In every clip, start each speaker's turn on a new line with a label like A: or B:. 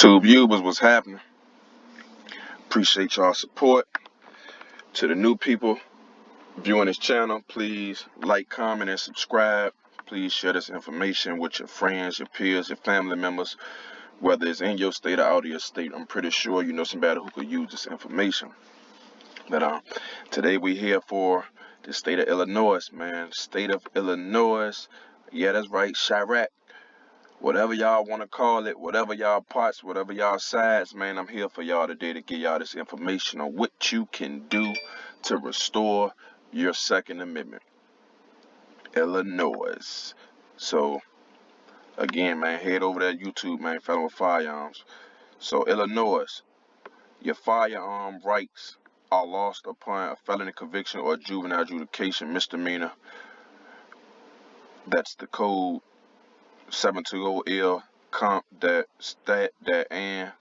A: YouTube viewers, what's happening? Appreciate y'all support. To the new people viewing this channel, please like, comment, and subscribe. Please share this information with your friends, your peers, your family members, whether it's in your state or out of your state. I'm pretty sure you know somebody who could use this information. But today we here for the state of Illinois, man. State of Illinois. Yeah, that's right, Chirac. Whatever y'all want to call it, whatever y'all parts, whatever y'all sides, man, I'm here for y'all today to give y'all this information on what you can do to restore your Second Amendment. Illinois. So, again, man, head over there to YouTube, man, Felon with Firearms. So, Illinois, your firearm rights are lost upon a felony conviction or juvenile adjudication misdemeanor. That's the code 720L comp that stat that and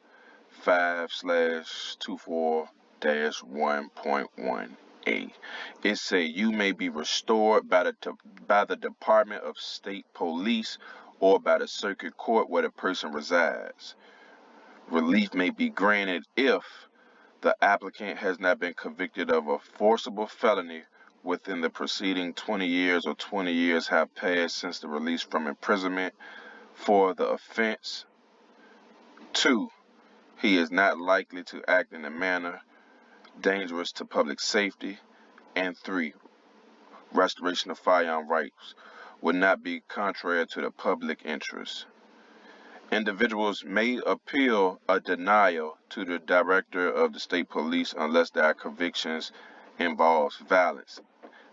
A: 5/24-1.1a. It say you may be restored by the Department of State Police or by the circuit court where the person resides. Relief may be granted if the applicant has not been convicted of a forcible felony within the preceding 20 years or 20 years have passed since the release from imprisonment for the offense. 2, he is not likely to act in a manner dangerous to public safety. And 3, restoration of firearm rights would not be contrary to the public interest. Individuals may appeal a denial to the director of the state police unless their convictions involves violence,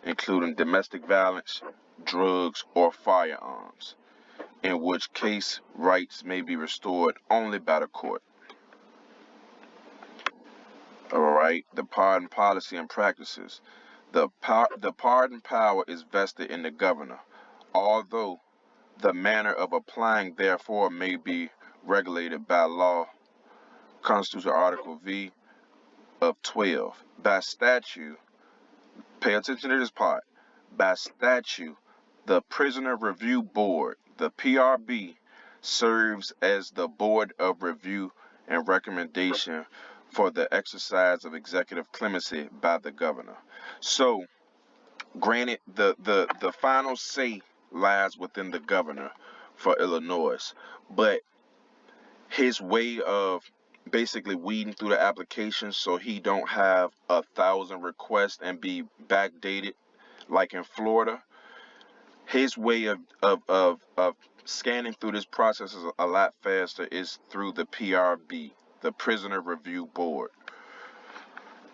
A: including domestic violence, drugs, or firearms, in which case rights may be restored only by the court. Alright, the pardon policy and practices. The pardon power is vested in the governor, although the manner of applying therefore may be regulated by law. Constitution Article V of 12. By statute, pay attention to this part, by statute, the Prisoner Review Board, the PRB, serves as the board of review and recommendation for the exercise of executive clemency by the governor. So, granted, the final say lies within the governor for Illinois, but his way of basically weeding through the applications so he don't have 1,000 requests and be backdated like in Florida, his way of scanning through this process is a lot faster is through the PRB, the Prisoner Review Board.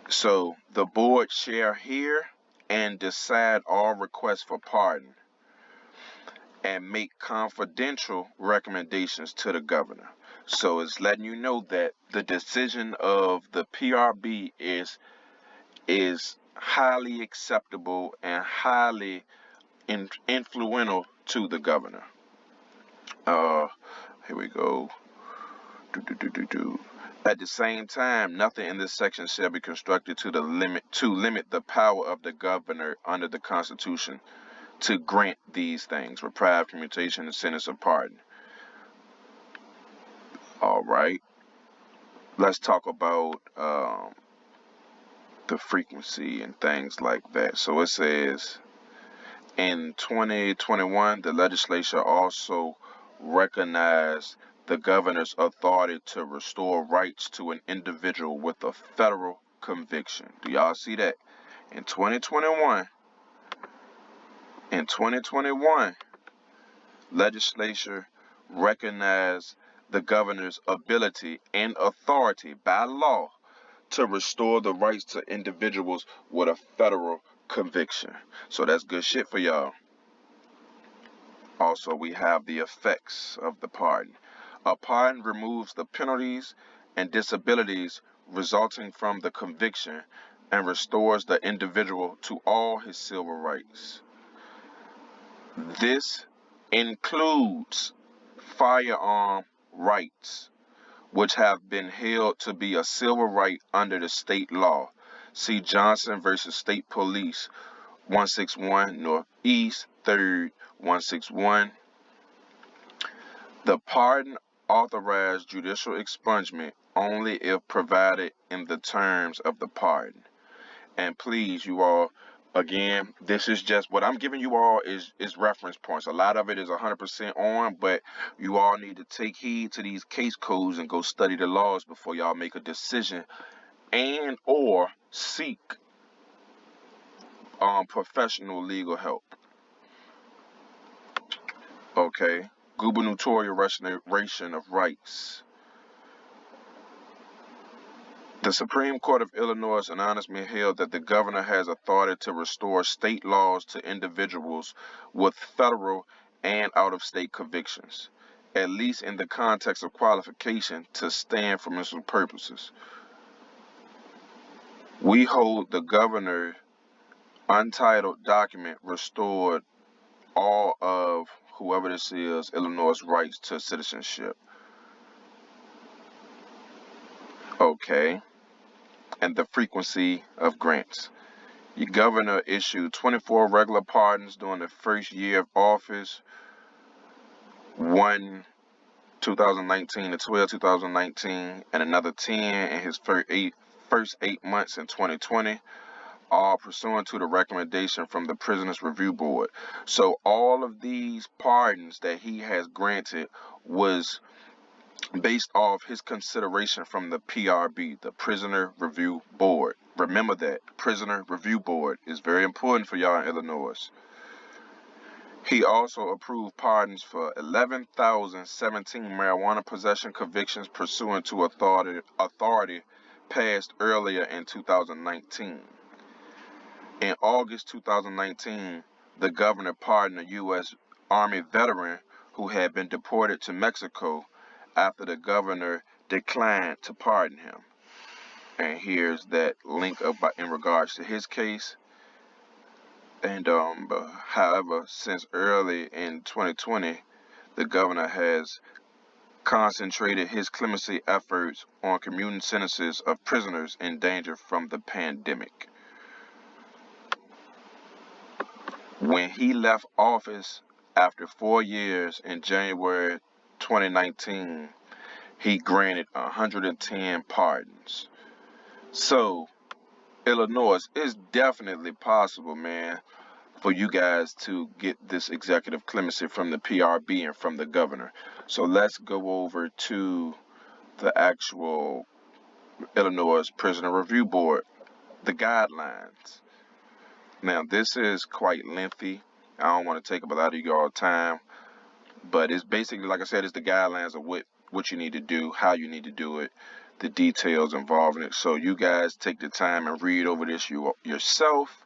A: So the board shall hear and decide all requests for pardon and make confidential recommendations to the governor. So it's letting you know that the decision of the PRB is highly acceptable and highly influential to the governor. Here we go. At the same time, nothing in this section shall be constructed to limit the power of the governor under the Constitution to grant these things: reprieve, commutation, and sentence of pardon. All right. Let's talk about the frequency and things like that. So it says, in 2021, the legislature also recognized the governor's authority to restore rights to an individual with a federal conviction. Do y'all see that? In 2021, legislature recognized the governor's ability and authority by law to restore the rights to individuals with a federal conviction. So that's good shit for y'all. Also, we have the effects of the pardon. A pardon removes the penalties and disabilities resulting from the conviction and restores the individual to all his civil rights. This includes firearm rights, which have been held to be a civil right under the state law. See Johnson versus State Police, 161 Northeast 3rd 161. The pardon authorize judicial expungement only if provided in the terms of the pardon. And please, you all, again, this is just what I'm giving you all is reference points. A lot of it is 100% on, but you all need to take heed to these case codes and go study the laws before y'all make a decision and or seek professional legal help. Okay, gubernatorial restoration of rights. The Supreme Court of Illinois unanimously held that the governor has authority to restore state laws to individuals with federal and out-of-state convictions, at least in the context of qualification to stand for municipal purposes. We hold the governor untitled document restored all of whoever this is, Illinois' rights to citizenship. Okay. And the frequency of grants. Your governor issued 24 regular pardons during the first year of office, 1 2019 to 12 2019, and another 10 in his first 8 months in 2020, all pursuant to the recommendation from the Prisoners Review Board. So all of these pardons that he has granted was based off his consideration from the PRB, the Prisoner Review Board. Remember that. Prisoner Review Board is very important for y'all in Illinois. He also approved pardons for 11,017 marijuana possession convictions pursuant to authority passed earlier in 2019. In August 2019, the governor pardoned a U.S. Army veteran who had been deported to Mexico after the governor declined to pardon him. And here's that link up in regards to his case. And however, since early in 2020, the governor has concentrated his clemency efforts on commuting sentences of prisoners in danger from the pandemic. When he left office after 4 years in January 2019, he granted 110 pardons. So, Illinois, it's definitely possible, man, for you guys to get this executive clemency from the PRB and from the governor. So let's go over to the actual Illinois Prisoner Review Board, the guidelines. Now, this is quite lengthy. I don't want to take up a lot of y'all time, but it's basically, like I said, it's the guidelines of what you need to do, how you need to do it, the details involved in it. So you guys take the time and read over this yourself.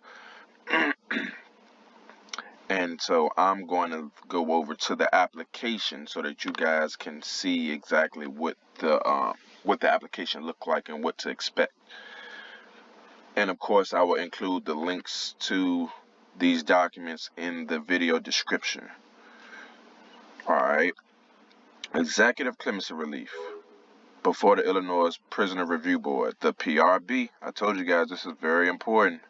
A: And so I'm going to go over to the application so that you guys can see exactly what the application look like and what to expect. And of course, I will include the links to these documents in the video description. All right. Executive clemency relief before the Illinois Prisoner Review Board, the PRB. I told you guys this is very important.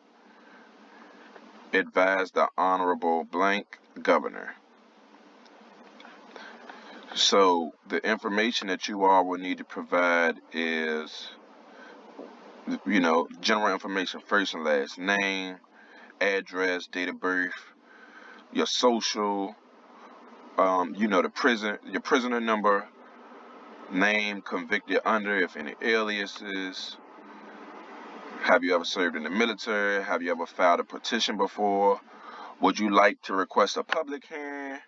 A: Advised the Honorable blank governor. So the information that you all will need to provide is, general information, first and last name, address, date of birth, your social, your prisoner number, name, convicted under, if any aliases. Have you ever served in the military? Have you ever filed a petition before? Would you like to request a public hearing?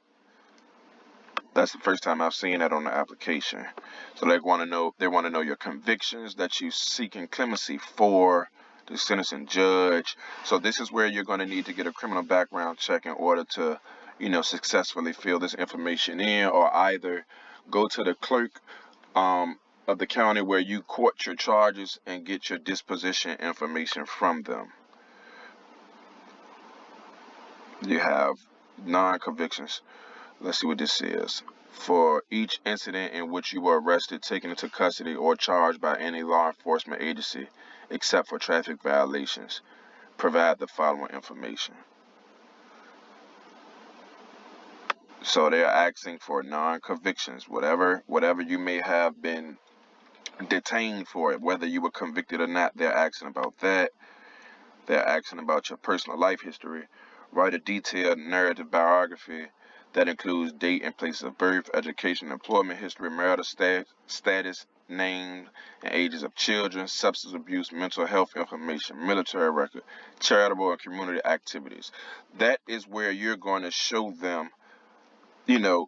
A: That's the first time I've seen that on the application. So they want to know your convictions that you seeking clemency for, the sentencing judge. So this is where you're going to need to get a criminal background check in order to, successfully fill this information in, or either go to the clerk of the county where you court your charges and get your disposition information from them. You have non-convictions. Let's see what this is. For each incident in which you were arrested, taken into custody, or charged by any law enforcement agency, except for traffic violations, provide the following information. So they're asking for non-convictions, whatever you may have been detained for it, whether you were convicted or not. They're asking about that. They're asking about your personal life history. Write a detailed narrative biography that includes date and place of birth, education, employment history, marital status, name and ages of children, substance abuse, mental health information, military record, charitable and community activities. That is where you're going to show them,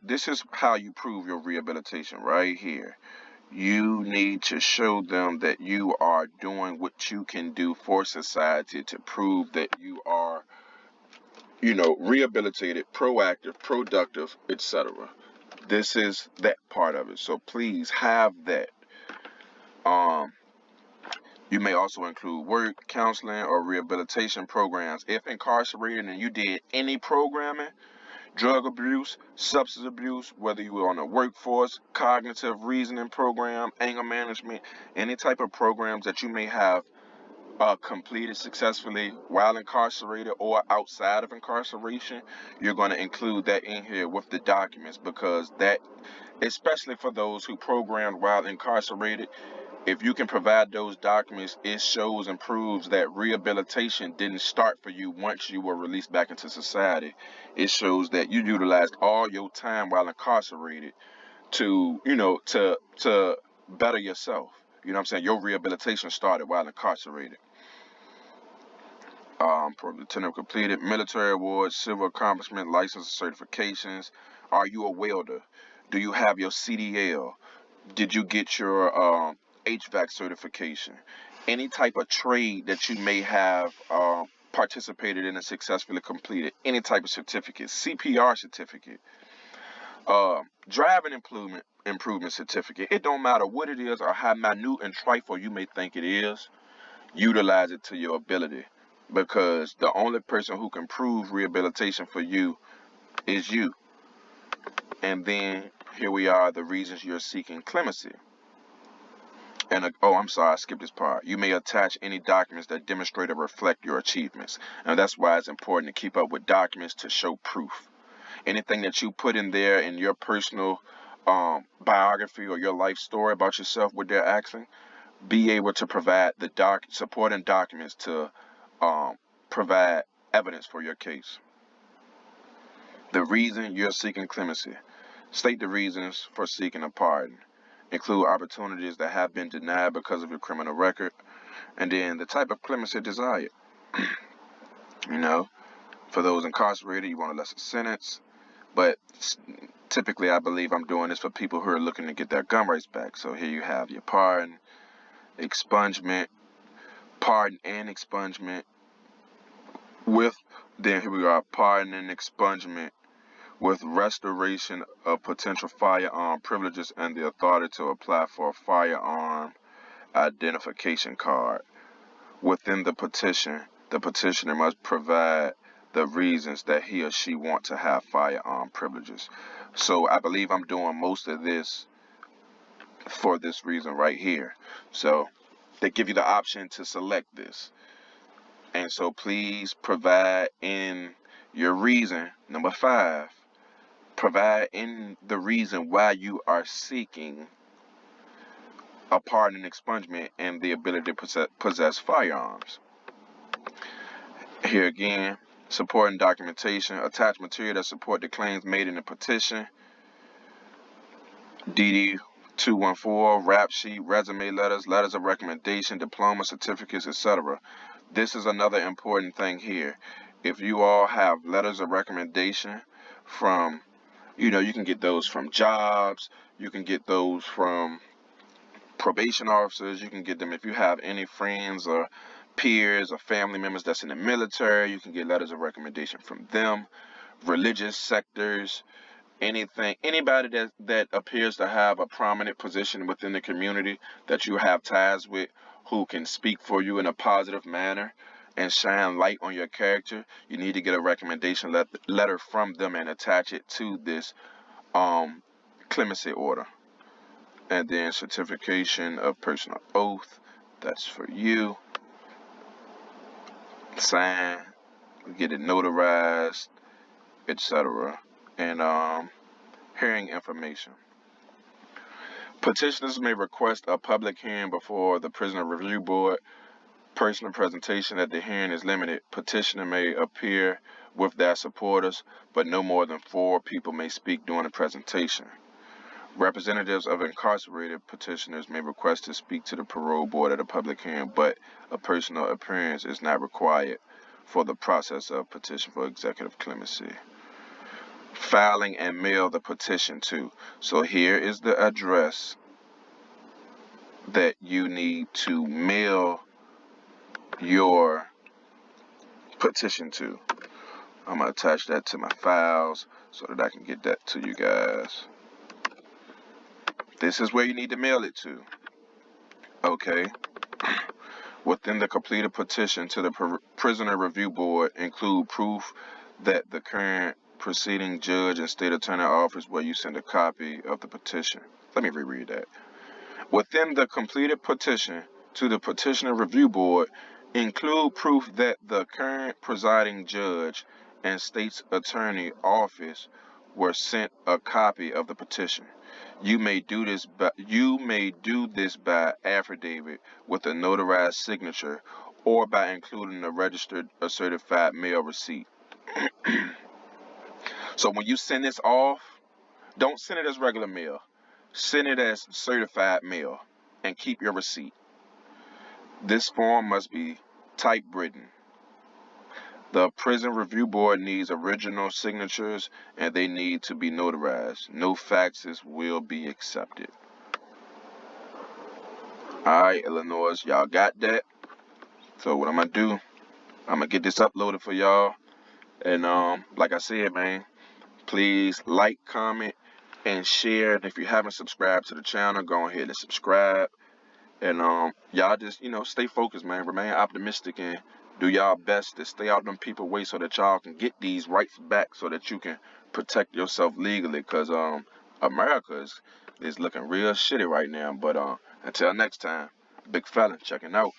A: this is how you prove your rehabilitation right here. You need to show them that you are doing what you can do for society to prove that you are, rehabilitated, proactive, productive, etc. This is that part of it. So please have that. You may also include work, counseling, or rehabilitation programs. If incarcerated and you did any programming, drug abuse, substance abuse, whether you were on a workforce, cognitive reasoning program, anger management, any type of programs that you may have completed successfully while incarcerated or outside of incarceration, you're going to include that in here with the documents, because that, especially for those who programmed while incarcerated, if you can provide those documents, it shows and proves that rehabilitation didn't start for you once you were released back into society. It shows that you utilized all your time while incarcerated to, to better yourself. You know what I'm saying? Your rehabilitation started while incarcerated. Lieutenant completed, military awards, civil accomplishment, license certifications. Are you a welder? Do you have your CDL? Did you get your HVAC certification? Any type of trade that you may have participated in and successfully completed, any type of certificate, CPR certificate, driving improvement certificate. It don't matter what it is or how minute and trifle you may think it is. Utilize it to your ability, because the only person who can prove rehabilitation for you is you. And then here we are, the reasons you're seeking clemency. And I'm sorry, I skipped this part. You may attach any documents that demonstrate or reflect your achievements. And that's why it's important to keep up with documents to show proof. Anything that you put in there in your personal biography or your life story about yourself, what they're asking, be able to provide the supporting documents to provide evidence for your case. The reason you're seeking clemency. State the reasons for seeking a pardon. Include opportunities that have been denied because of your criminal record. And then the type of clemency desired. For those incarcerated, you want a lesser sentence. But typically, I believe I'm doing this for people who are looking to get their gun rights back. So here you have your pardon, expungement, pardon and expungement. Then here we are, pardon and expungement with restoration of potential firearm privileges and the authority to apply for a firearm identification card. Within the petition, the petitioner must provide the reasons that he or she want to have firearm privileges. So I believe I'm doing most of this for this reason right here. So they give you the option to select this. And so please provide in your reason, number 5, provide in the reason why you are seeking a pardon and expungement and the ability to possess firearms. Here again, supporting documentation, attach material that support the claims made in the petition, DD 214, rap sheet, resume letters, letters of recommendation, diploma, certificates, etc. This is another important thing here. If you all have letters of recommendation from, you can get those from jobs, you can get those from probation officers, you can get them if you have any friends or peers or family members that's in the military, you can get letters of recommendation from them, religious sectors, anybody that appears to have a prominent position within the community that you have ties with, who can speak for you in a positive manner and shine light on your character. You need to get a recommendation letter from them and attach it to this clemency order. And then certification of personal oath, that's for you. Sign, get it notarized, etc. and hearing information. Petitioners may request a public hearing before the Prisoner Review Board. Personal presentation at the hearing is limited. Petitioner may appear with their supporters, but no more than 4 people may speak during the presentation. Representatives of incarcerated petitioners may request to speak to the parole board at a public hearing, but a personal appearance is not required for the process of petition for executive clemency. Filing and mail the petition to. So here is the address that you need to mail your petition to. I'm going to attach that to my files so that I can get that to you guys. This is where you need to mail it to. Okay. Within the completed petition to the Prisoner Review Board, include proof that the current proceeding judge and state attorney office where you send a copy of the petition. Let me reread that. Within the completed petition to the Petitioner Review Board, include proof that the current presiding judge and state's attorney office were sent a copy of the petition. You may do this by affidavit with a notarized signature or by including a registered or certified mail receipt. So when you send this off, don't send it as regular mail. Send it as certified mail and keep your receipt. This form must be typewritten. The Prison Review Board needs original signatures and they need to be notarized. No faxes will be accepted. Alright, Illinois, y'all got that? So what I'm going to do, I'm going to get this uploaded for y'all. And like I said, man, please like, comment, and share. And if you haven't subscribed to the channel, go ahead and subscribe. And y'all just, stay focused, man. Remain optimistic and do y'all best to stay out them people way so that y'all can get these rights back so that you can protect yourself legally. Because America is looking real shitty right now. But until next time, Big Felon checking out.